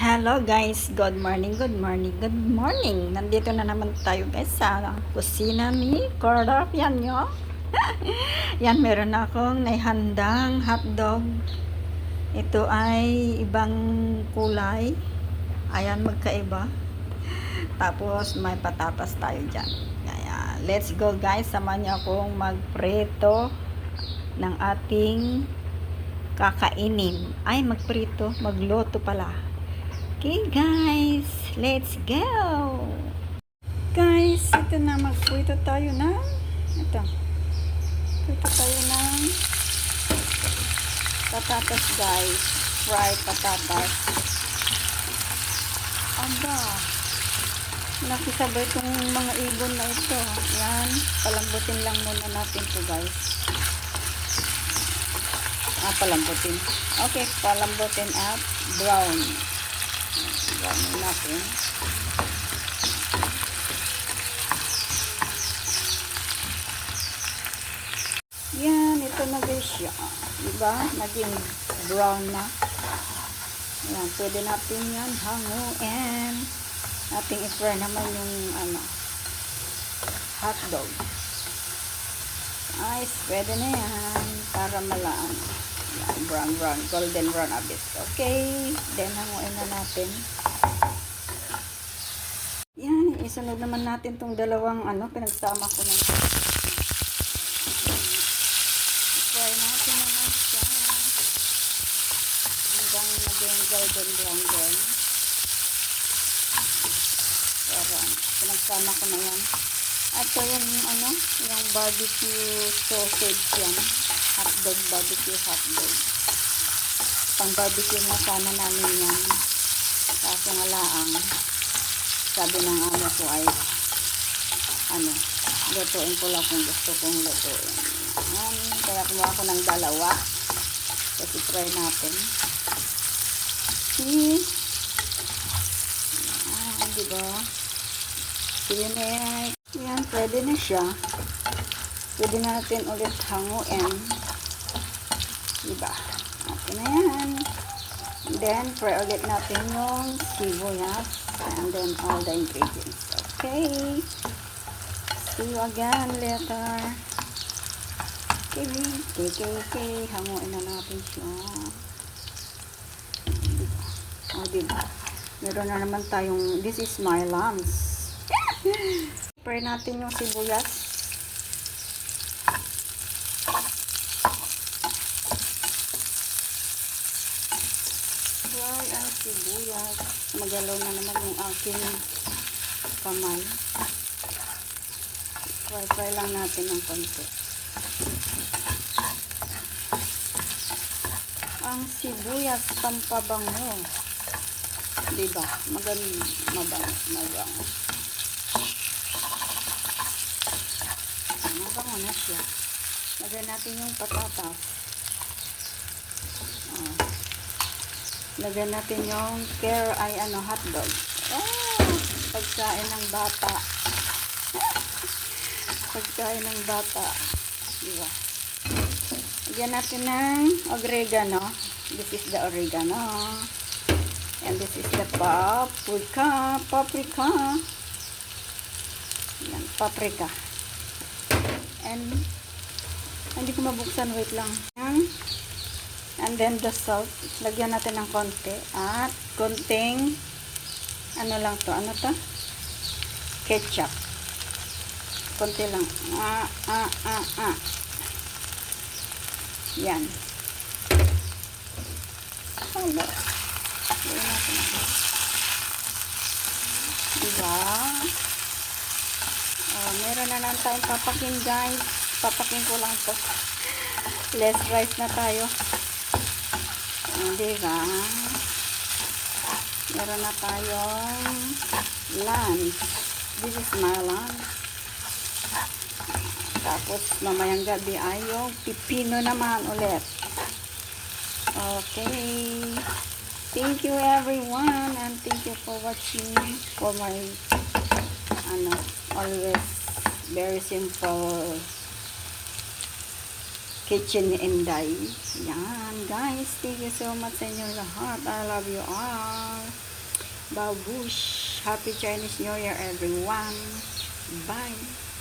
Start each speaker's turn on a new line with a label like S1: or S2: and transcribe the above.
S1: Hello guys, good morning, good morning, good morning. Nandito na naman tayo guys sa kusina ni Cordop. Yan nyo. Yan, meron akong naihandang hotdog. Ito ay ibang kulay. Ayan, magkaiba. Tapos may patatas tayo dyan. Kaya, let's go guys. Samahan nyo akong magprito ng ating kakainin. Ay, magprito, magluto pala. Okay guys, let's go! Guys, ito na, magprito tayo ng prito tayo ng patatas guys, fried patatas. Aba, nakisabay itong mga ibon na ito. Yan, palambutin lang muna natin to guys. Palambutin. Okay, palambutin at brown. Brown natin. Yan, ito na guys siya. Diba? Naging brown na. Yan, pwede natin yan hanguin. Ating i-fry naman yung hotdog. Nice, pwede na yan. Para malaan. Yan, brown, golden brown a bit. Okay, then hanguin na natin. Yan, isunod naman natin tong dalawang pinagsama ko na. I-fry natin naman siya. Hanggang maging golden brown din. Pero, pinagsama ko na yan. At so, yung barbecue sausage yan. Hotdog, barbecue hotdog. Pang barbecue na sana namin yan. Kaso nga laang, sabi ng amo ko ay, lutuin ko lang kung gusto kong lutuin. Kaya kumuha ko ng dalawa. Kasi try natin. See? Diba? Sinit. Yan, pwede na siya. Pwede natin ulit hanguin. Diba? Okay na yan. And then, fry ulit natin yung sibuyas. And then, all the ingredients. Okay. See you again later. Okay. Hanguin na natin siya. Diba? Meron na naman tayong, this is my lunch. Fry natin yung sibuyas. Fry ang sibuyas. Magalaw na naman yung aking kamay. Fry lang natin ng konti. Ang sibuyas pampabango. Diba? Mabango. Mabango na siya. Lagyan natin yung patatas. Lagyan natin yung hotdog. Pagkain ng bata. Pagkain ng bata. Diba? Lagyan natin ng oregano. This is the oregano. And this is the paprika. Yan, paprika. And, hindi ko mabuksan. Wait lang. And then the salt. Lagyan natin ng konti. At konting, lang to? Ketchup. Konti lang. Yan. Hello. Diba? Meron na lang tayong papakin guys. Papakin ko lang to. Less rice na tayo. Diba? Meron na tayong lunch. This is my lunch. Tapos mamayang gabi ay yung pipino naman ulit. Okay. Thank you everyone and thank you for watching for my always very simple kitchen Inday. Yan guys, thank you so much sa inyo lahat. I love you all. Babush! Happy Chinese New Year everyone! Bye!